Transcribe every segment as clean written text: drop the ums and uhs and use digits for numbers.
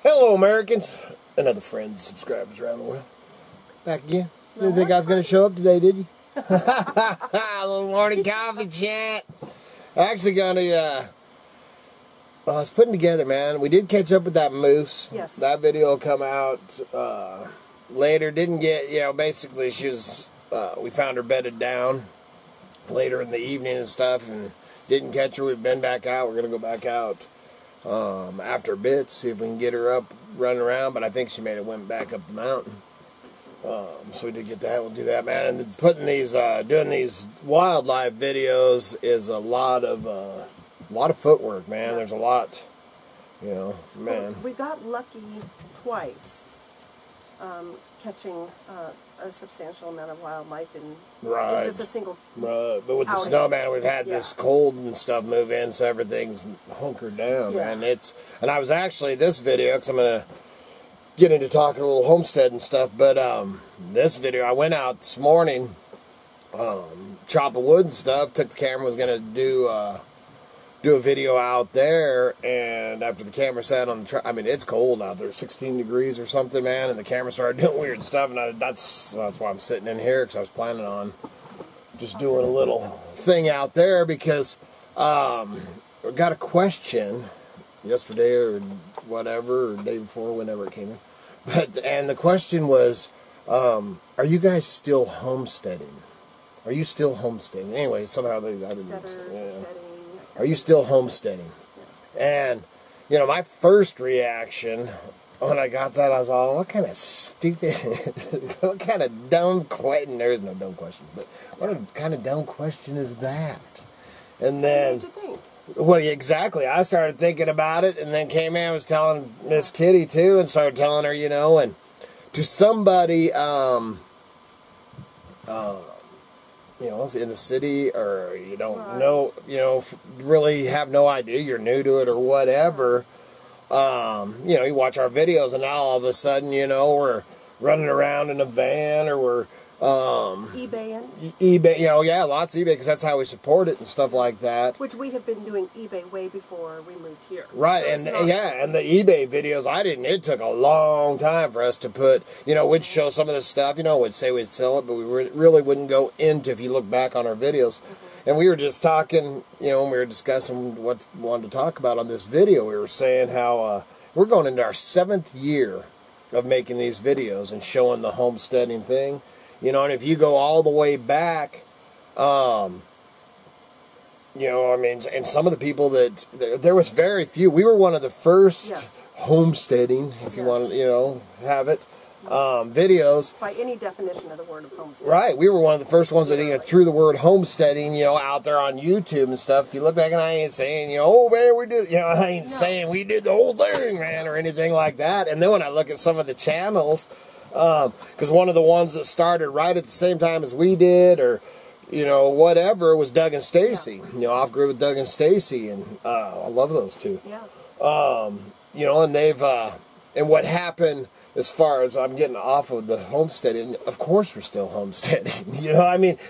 Hello, Americans, and other friends and subscribers around the world. Back again. Didn't think I was going to show up today, did you? A little morning coffee chat. Actually going to, well, I was putting together, man. We did catch up with that moose. Yes. That video will come out later. Didn't get, basically she was, we found her bedded down later in the evening and stuff, and didn't catch her. We've been back out. We're going to go back out after a bit, see if we can get her up running around, but I think she made it went back up the mountain. So we did get that. We'll do that, man. And putting these, doing these wildlife videos is a lot of footwork, man. There's a lot, man. Well, we got lucky twice, catching a substantial amount of wildlife in just a single But with the outing. snow, man, we've had this cold and stuff move in, so everything's hunkered down, man. And I was actually, this video, because I'm going to get into talking a little homestead and stuff, but this video, I went out this morning, chopping wood and stuff, took the camera, was going to do a video out there, and after the camera sat on the truck, I mean, it's cold out there, 16 degrees or something, man, and the camera started doing weird stuff, and that's why I'm sitting in here, because I was planning on just doing a little thing out there, because I got a question yesterday or whatever, or the day before, whenever it came in, and the question was, are you guys still homesteading? Are you still homesteading? Anyway, somehow I didn't. Are you still homesteading? Yeah. And, my first reaction when I got that, I was all, what kind of stupid, what kind of dumb question, there is no dumb question, but what kind of dumb question is that? And then, what made you think? Well, exactly. I started thinking about it, and then came in and was telling Miss Kitty, too, and started telling her, and to somebody, in the city, or you don't know, really have no idea, you're new to it or whatever, you watch our videos, and now all of a sudden, we're running around in a van, or we're eBay, lots of eBay, because that's how we support it and stuff like that. which we have been doing eBay way before we moved here. Right, so and and the eBay videos, it took a long time for us to put, we'd show some of the stuff, we'd say we'd sell it, but we really wouldn't go into, if you look back on our videos. And we were just talking, when we were discussing what we wanted to talk about on this video, we were saying how we're going into our 7th year of making these videos and showing the homesteading thing. And if you go all the way back, and some of the people there was very few. We were one of the first homesteading, if you want to, have it, videos. By any definition of the word of homesteading. Right. We were one of the first ones that even threw the word homesteading, out there on YouTube and stuff. If you look back, and I ain't saying, oh, man, we did, I ain't saying we did the whole thing, man, or anything like that. And then when I look at some of the channels, because one of the ones that started right at the same time as we did, or whatever, was Doug and Stacy. Off Grid with Doug and Stacy, and I love those two. Yeah. And they've and what happened as far as I'm getting off of the homesteading. Of course, we're still homesteading.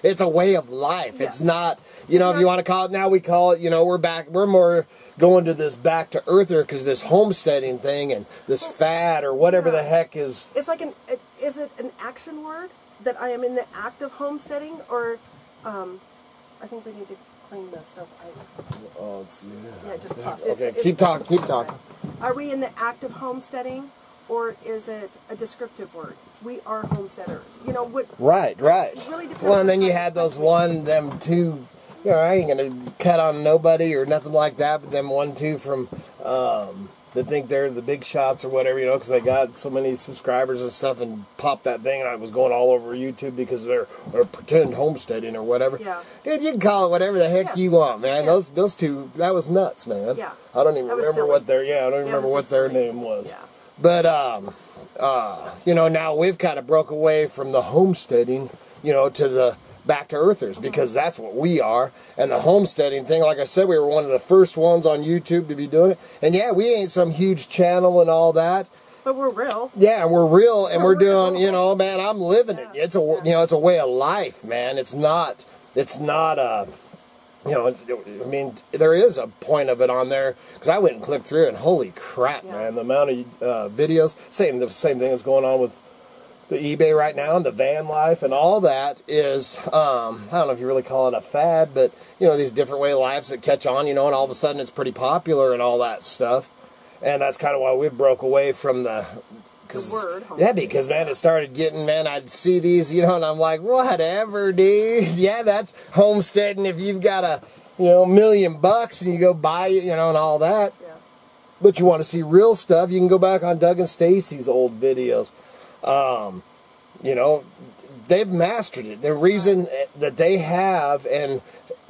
It's a way of life. Yes. It's not. If you want to call it now, we call it. We're back. We're more going to this back to earther, because this homesteading thing and this fad or whatever the heck is. It's like is it an action word that I am in the act of homesteading, or I think we need to clean the stovepipe. Oh, it's yeah, it just popped. Okay, keep talking. Are we in the act of homesteading, or is it a descriptive word? We are homesteaders. What? Right. It really depends. Well, and then you had them two. I ain't gonna cut on nobody or nothing like that, but them 1-2 from that think they're the big shots or whatever, because they got so many subscribers and stuff, and popped that thing, and I was going all over YouTube because they're pretend homesteading or whatever. Yeah. Dude, you can call it whatever the heck you want, man. Yeah. Those two, that was nuts, man. Yeah. I don't even remember silly. what their what their name was. Yeah. But now we've kind of broke away from the homesteading, to the back to earthers, because that's what we are. And the homesteading thing, like I said, we were one of the first ones on YouTube to be doing it. And yeah, we ain't some huge channel and all that, but we're real. Yeah, we're real, and we're doing, man, I'm living it. It's a it's a way of life, man. It's not you know, I mean, there is a point of it on there, because I went and clicked through, and holy crap, man, the amount of videos, the same thing is going on with the eBay right now, and the van life, and all that is, I don't know if you really call it a fad, but, you know, these different way of lives that catch on, you know, and all of a sudden it's pretty popular and all that stuff, and that's kind of why we broke away from the word. Yeah, because, man, it started getting, man, I'd see these, you know, and I'm like, whatever, dude. Yeah, that's homesteading if you've got a, you know, $1 million and you go buy it, you know, and all that. Yeah. But you want to see real stuff, you can go back on Doug and Stacy's old videos. You know, they've mastered it. The reason that they have, and,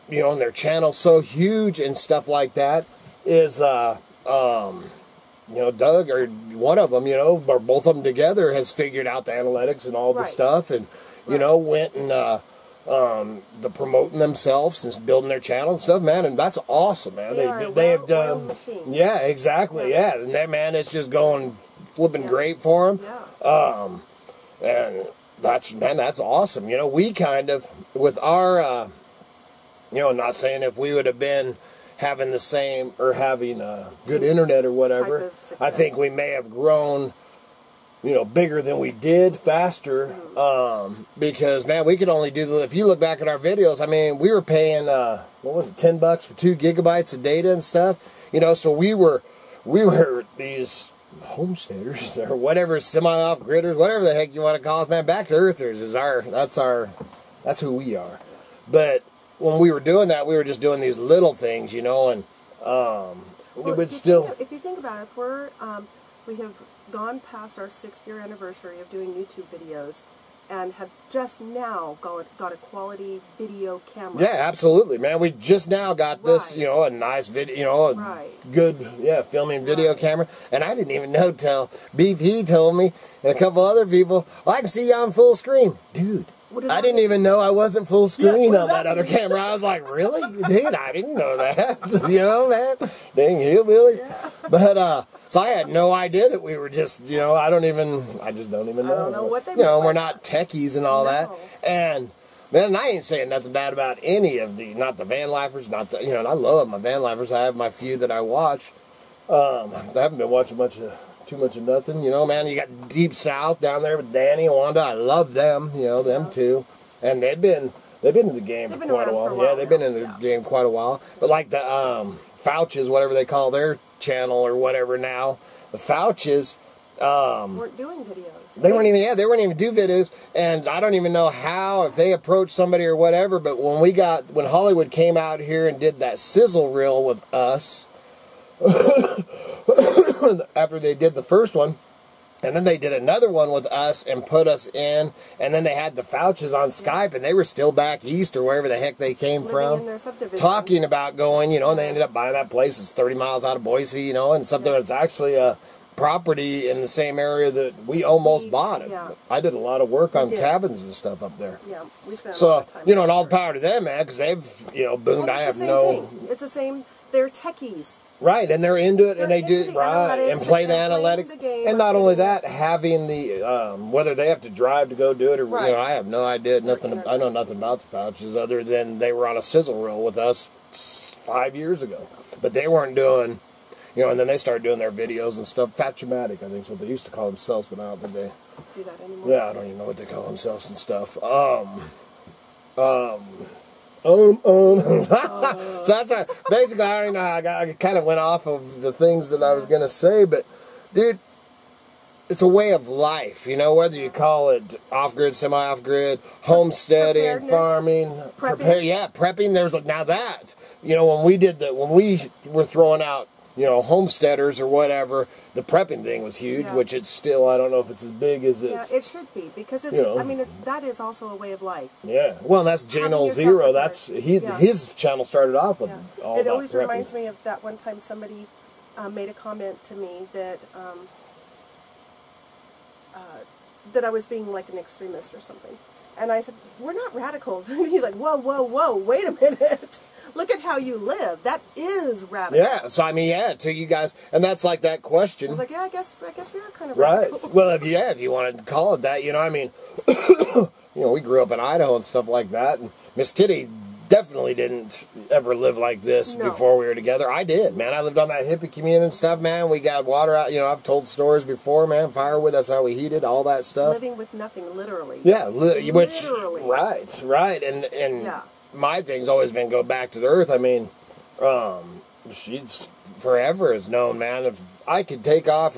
you know, and their channel's so huge and stuff like that is, you know, Doug, or one of them, you know, or both of them together, has figured out the analytics and all the stuff, and, you know, went and, the promoting themselves and building their channel and stuff, man, and that's awesome, man. They have done, yeah, exactly, yeah, and that, man, it's just going, flipping great for them, and that's, man, that's awesome. You know, we kind of, with our, you know, not saying if we would have been having the same, or having good internet or whatever, I think we may have grown, you know, bigger than we did, faster, because, man, we could only do, if you look back at our videos, I mean, we were paying, what was it, $10 for 2 gigabytes of data and stuff, you know, so we were these homesteaders, or whatever, semi-off-gridders, whatever the heck you want to call us, man, back-to-earthers is that's who we are, but when we were doing that, we were just doing these little things, you know, and we would still... If you think about it, we have gone past our 6-year anniversary of doing YouTube videos, and have just now got a quality video camera. Yeah, absolutely, man. We just now got this, you know, a nice video, you know, a good, filming video camera. And I didn't even know till BP told me, and a couple other people, well, I can see you on full screen. Dude. I didn't even know I wasn't full screen on that other camera. I was like, really? Dude, I didn't know that. You know, man? Dang hillbilly. Yeah. But, so I had no idea that we were just, you know, I just don't even know. I don't know what they You know, we're not techies and all that. And, man, I ain't saying nothing bad about any of the, not the van lifers, not the, you know, and I love my van lifers. I have my few that I watch. I haven't been watching too much of nothing, you know, man. You got Deep South down there with Danny and Wanda. I love them, you know, them too. And they've been in the game for quite a while. Yeah, they've been in the game quite a while. But like the Fouches, whatever they call their channel or whatever now, the Fouches weren't doing videos. They weren't even do videos, and I don't even know how, if they approached somebody or whatever, but when Hollywood came out here and did that sizzle reel with us, after they did the first one, and then they did another one with us and put us in, and then they had the Fouches on Skype, and they were still back east or wherever the heck they came from, talking about going, you know, and they ended up buying that place. It's 30 miles out of Boise, you know, and something that's actually a property in the same area that we almost bought it. Yeah. I did a lot of work on cabins and stuff up there. Yeah, we spent a lot of time. You know, and all the power to them, man, because they've, you know, boomed. Well, I have no... It's the same, they're techies. Right, and they're into it, and they do and play the analytics, and not only that, having the whether they have to drive to go do it, or you know, I have no idea, nothing. I know nothing about the Fouches other than they were on a sizzle reel with us 5 years ago, but they weren't doing, you know, and then they started doing their videos and stuff. Fatchumatic, I think is what they used to call themselves, but I don't think they do that anymore. Yeah, I don't even know what they call themselves and stuff. So that's basically, I don't know, I kind of went off of the things that I was going to say, but, dude, it's a way of life, you know, whether you call it off-grid, semi-off-grid, homesteading, farming, prepping, there's, now that, you know, when we were throwing out, you know, homesteaders or whatever, the prepping thing was huge, which it's still, I don't know if it's as big as it's... Yeah, it should be, because it's, you know, I mean, that is also a way of life. Yeah, well, and that's J0 Zero, that's, his channel started off with all It about always prepping. reminds me of that one time somebody made a comment to me that, that I was being like an extremist or something. And I said, we're not radicals. And he's like, whoa, whoa, whoa, wait a minute. Look at how you live. That is radical. Yeah, so I mean, yeah, to you guys, and that's like that question. I was like, yeah, I guess we are kind of radical. Right. Well, if you want to call it that, you know, I mean, you know, we grew up in Idaho and stuff like that, and Miss Kitty definitely didn't ever live like this before we were together. I did, man. I lived on that hippie community and stuff, man. We got water out. You know, I've told stories before, man. Firewood, that's how we heated, all that stuff. Living with nothing, literally. Yeah, literally. Right. And my thing's always been go back to the earth. I mean, she's forever has known, man. If we could take off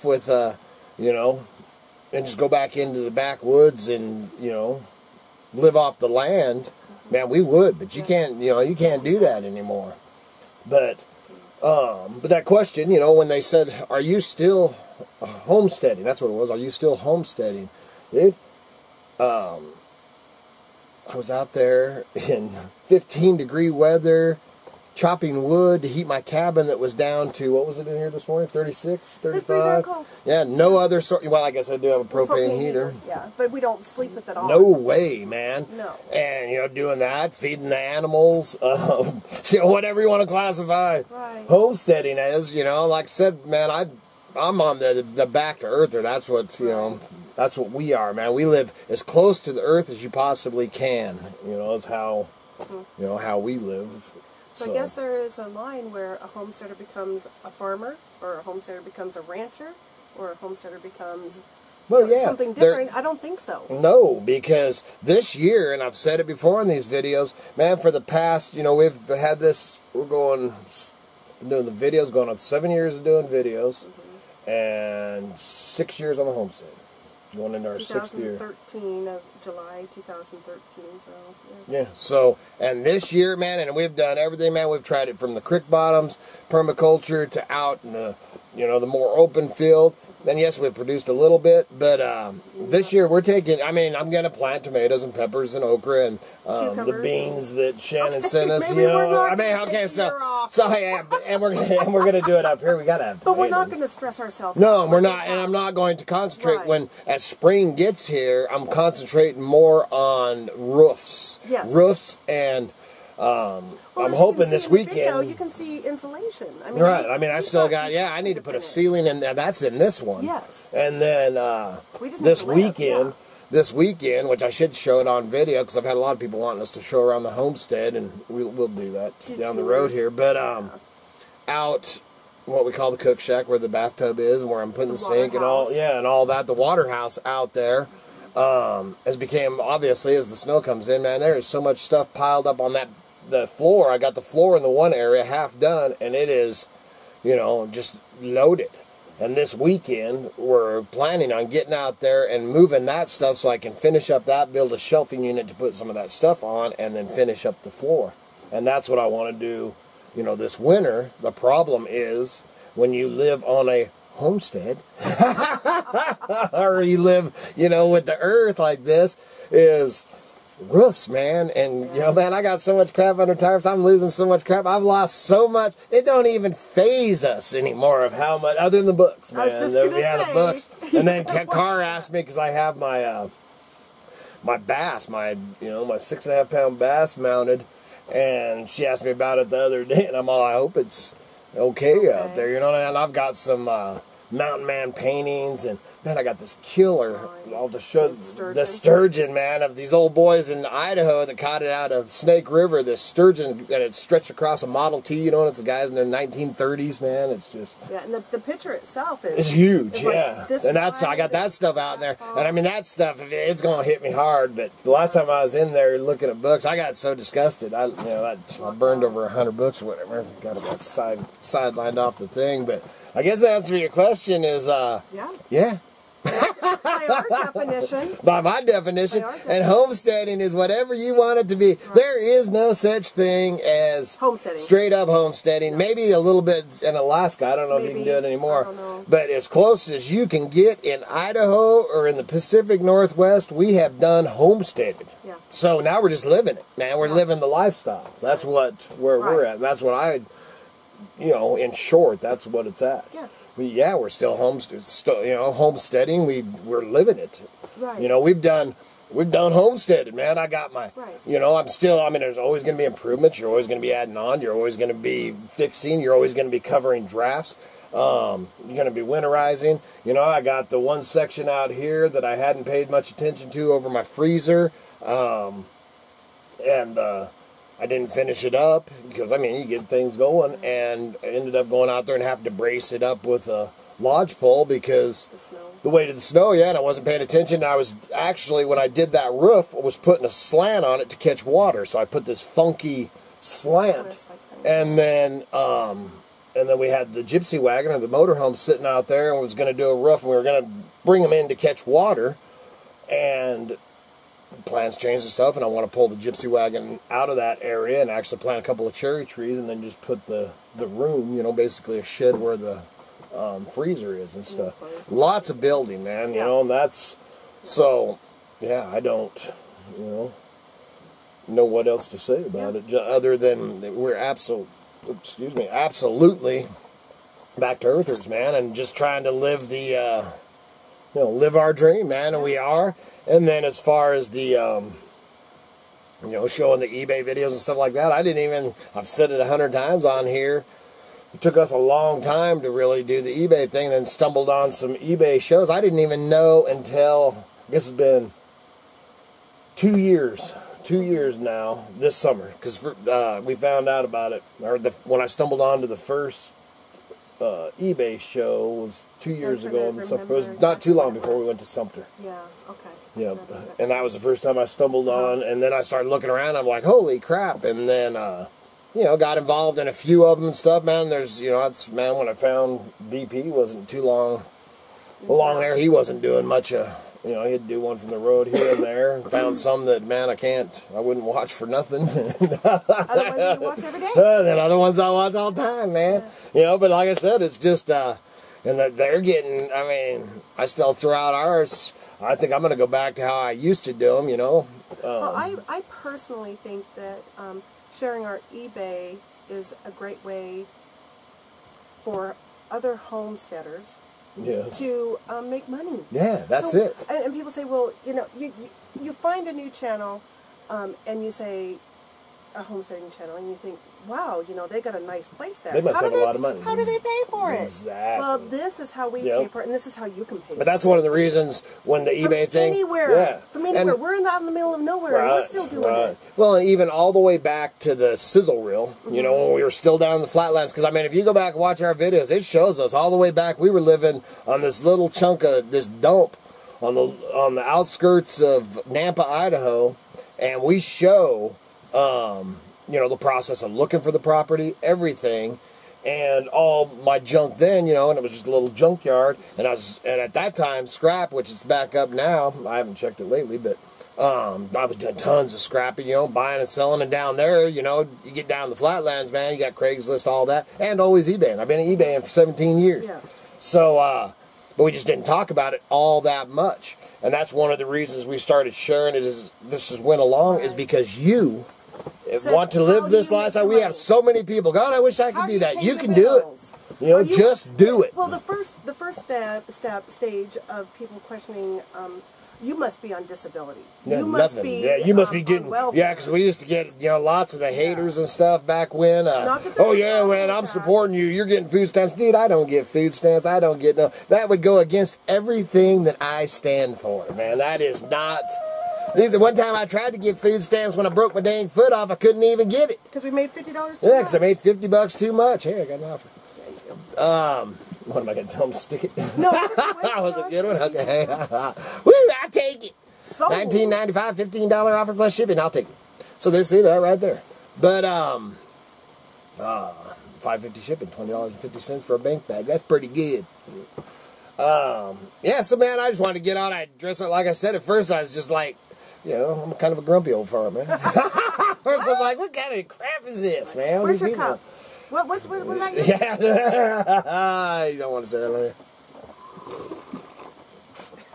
with, you know, and just go back into the backwoods and, you know, live off the land, man, we would, but you can't, you know, you can't do that anymore. But that question, you know, when they said, "Are you still homesteading?" That's what it was. Are you still homesteading, dude? I was out there in 15-degree weather, chopping wood to heat my cabin that was down to, what was it in here this morning? 36, 35? Yeah, no other sort. Well, I guess I do have a propane heater. Yeah, but we don't sleep with it all. No way, man. No. And, you know, doing that, feeding the animals, you know, whatever you want to classify homesteading as, you know, like I said, man, I'm on the back to earther. That's what, you know, that's what we are, man. We live as close to the earth as you possibly can, you know, is how, you know, how we live. So I guess there is a line where a homesteader becomes a farmer, or a homesteader becomes a rancher, or a homesteader becomes something different. I don't think so. No, because this year, and I've said it before in these videos, man, for the past, you know, we've had this, doing the videos, going on 7 years of doing videos, and 6 years on the homestead. Going into our 6th year. 2013 of July 2013. So yeah. So and this year, man, and we've done everything, man. We've tried it from the creek bottoms, permaculture, to out in the, you know, the more open field. And yes, we've produced a little bit, but this year we're taking, I mean, I'm going to plant tomatoes and peppers and okra and the beans that Shannon sent us, you know. I mean, okay, so yeah, and we're going to do it up here. We got to have tomatoes. But we're not going to stress ourselves. No, we're not, and I'm not going to concentrate when, as spring gets here, I'm concentrating more on roofs. Yes. Roofs and... I'm hoping this weekend. Video, you can see insulation. I mean, right. I mean, I still got. Yeah, I need to put a ceiling in. That's in this one. Yes. And then this weekend, which I should show it on video because I've had a lot of people wanting us to show around the homestead, and we'll do that down the road here. But out what we call the cook shack, where the bathtub is, and where I'm putting the sink and all. Yeah, and all that. The water house out there. Has became, obviously, as the snow comes in, man, there is so much stuff piled up on the floor. I got the floor in the one area half done, and it is, you know, just loaded. And this weekend, we're planning on getting out there and moving that stuff so I can finish up that, build a shelving unit to put some of that stuff on, and then finish up the floor. And that's what I want to do, you know, this winter. The problem is, when you live on a homestead or you live, you know, with the earth like this, is roofs, man. And you know, man, I got so much crap under tires. I'm losing so much crap. I've lost so much. It don't even phase us anymore of how much, other than the books, man. The books. And then Carr asked me, because I have my my bass, my 6.5 pound bass mounted, and she asked me about it the other day, and I'm all, I hope it's okay out there, you know. And I've got some mountain man paintings, and man, I got this killer. I'll just show the sturgeon, man, of these old boys in Idaho that caught it out of Snake River. This sturgeon, and it's stretched across a Model T, you know, and it's the guys in their 1930s, man. It's just, yeah, and the picture itself is huge, yeah. Like, and that's, I got that stuff out in there, and I mean, that stuff, it's gonna hit me hard. But the last time I was in there looking at books, I got so disgusted. I burned over 100 books or whatever. Got about sidelined off the thing. But I guess the answer to your question is, yeah. By our definition. By my definition. And homesteading is whatever you want it to be. Right. There is no such thing as homesteading. Straight up homesteading. No. Maybe a little bit in Alaska. I don't know if you can do it anymore. I don't know. But as close as you can get in Idaho or in the Pacific Northwest, we have done homesteading. Yeah. So now we're just living it. Man, we're living the lifestyle. That's where we're at. That's what in short, that's what it's at. Yeah. We're still homesteading. We're living it. Right. You know, we've done homesteading, man. I got my, there's always going to be improvements. You're always going to be adding on. You're always going to be fixing. You're always going to be covering drafts. You're going to be winterizing. You know, I got the one section out here that I hadn't paid much attention to over my freezer. And I didn't finish it up because, I mean, you get things going, and I ended up going out there and having to brace it up with a lodge pole because the weight of the snow, yeah, and I wasn't paying attention. I was actually, when I did that roof, I was putting a slant on it to catch water. So I put this funky slant, and then we had the gypsy wagon or the motorhome sitting out there, and was going to do a roof, and we were going to bring them in to catch water, and plans changed and stuff, and I want to pull the gypsy wagon out of that area and actually plant a couple of cherry trees, and then just put the room, you know, basically a shed where the freezer is and stuff. Lots of building, man, you know, and that's, so, yeah, I don't, you know what else to say about it, other than we're absolutely back to earthers, man, and just trying to live the, you know, live our dream, man, and we are. And then as far as the, you know, showing the eBay videos and stuff like that, I've said it 100 times on here. It took us a long time to really do the eBay thing, and then stumbled on some eBay shows. I didn't even know until, I guess it's been 2 years now, this summer, because we found out about it, or when I stumbled onto the first eBay show was 2 years ago. It was not too long before we went to Sumter. Yeah, okay. Yeah, and that was the first time I stumbled on, and then I started looking around, I'm like, holy crap, and then, you know, got involved in a few of them and stuff, man. There's, you know, that's, man, when I found BP, wasn't too long along there, he wasn't doing much, you know, he'd do one from the road here and there. Found some that, man, I wouldn't watch for nothing. Other ones you watch every day. Then other ones I watch all the time, man. You know, but like I said, it's just, and they're getting, I mean, I still throw out ours. I think I'm going to go back to how I used to do them, you know. Well, I personally think that sharing our eBay is a great way for other homesteaders to make money. Yeah, that's it. And people say, well, you know, you find a new channel, and you say a homesteading channel, and you think, wow, you know, they got a nice place there. They must have a lot of money. How do they pay for it? Exactly. Well, this is how we pay for it, and this is how you can pay. But that's one of the reasons when the eBay thing. From anywhere. We're out in the middle of nowhere, and we're still doing it. Well, and even all the way back to the sizzle reel, you know, when we were still down in the flatlands. Because, I mean, if you go back and watch our videos, it shows us all the way back. We were living on this little chunk of this dump on the outskirts of Nampa, Idaho, and we show, you know, the process of looking for the property, everything, and all my junk then, you know, and it was just a little junkyard, and at that time, scrap, which is back up now, I haven't checked it lately, but I was doing tons of scrapping, you know, buying and selling, and down there, you know, you get down the flatlands, man, you got Craigslist, all that, and always eBaying. I've been eBaying for 17 years. Yeah. So, but we just didn't talk about it all that much, and that's one of the reasons we started sharing it as this has went along, is because you want to live this lifestyle. We have so many people. God, I wish I could do that. You can do it. You know, just do it. Well, the first stage of people questioning, you must be on disability. No, you must nothing. be. Yeah, you must be getting. Welfare. Yeah, because we used to get, you know, lots of the haters and stuff back when. Oh yeah, man, I'm supporting you. You're getting food stamps, dude. I don't get food stamps. I don't get no. That would go against everything that I stand for, man. That is not. The one time I tried to get food stamps when I broke my dang foot off, I couldn't even get it. Because we made $50 too much? Yeah, because I made $50 too much. Hey, I got an offer. There you go. What am I going to tell them to stick it? No. Was it a good one? Okay. Woo, I'll take it. $19.95, $15 offer plus shipping. I'll take it. So they see that right there. But, $5.50 shipping, $20.50 for a bank bag. That's pretty good. Yeah, so man, I just wanted to get on. I dress up, like I said, at first I was just like, you know, I'm kind of a grumpy old fella, man. First I was like, what kind of crap is this, man? Where's your cup? What that? Yeah. You don't want to say that, do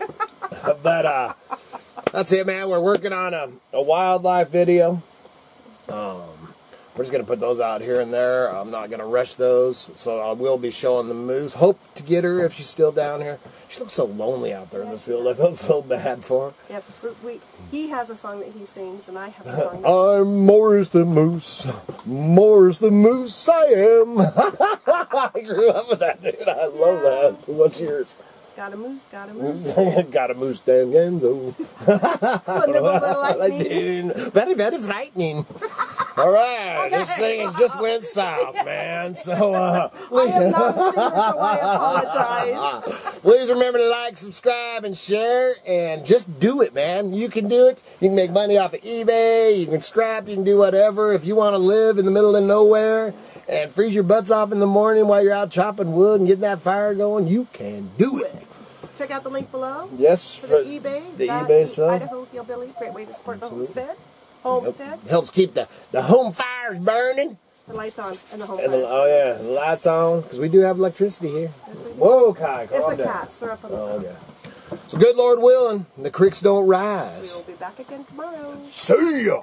you? But, that's it, man. We're working on a wildlife video. We're just going to put those out here and there. I'm not going to rush those, so I will be showing the moose. Hope to get her if she's still down here. She looks so lonely out there in the field. I felt so bad for her. Yep. He has a song that he sings, and I have a song. I'm Morris the Moose. Morris the Moose I am. I grew up with that, dude. I love that. What's yours? Got a moose, got a moose. Got a moose down Genzo. Lightning. Very, very frightening. All right, okay. This thing has just went south, man. So, I am not a singer, so I apologize. Please remember to like, subscribe, and share, and just do it, man. You can do it. You can make money off of eBay. You can scrap. You can do whatever. If you want to live in the middle of nowhere and freeze your butts off in the morning while you're out chopping wood and getting that fire going, you can do it. Check out the link below. Yes, for the eBay. The eBay stuff. Idaho Hillbilly. Great way to support the homestead. Homestead. Helps keep the home fires burning. The lights on and the home fires. Oh yeah, the lights on because we do have electricity here. Yes, whoa, Kai, calm down. It's the cats. They're up on the roof. Yeah. So good Lord willing, the creeks don't rise. We'll be back again tomorrow. See ya.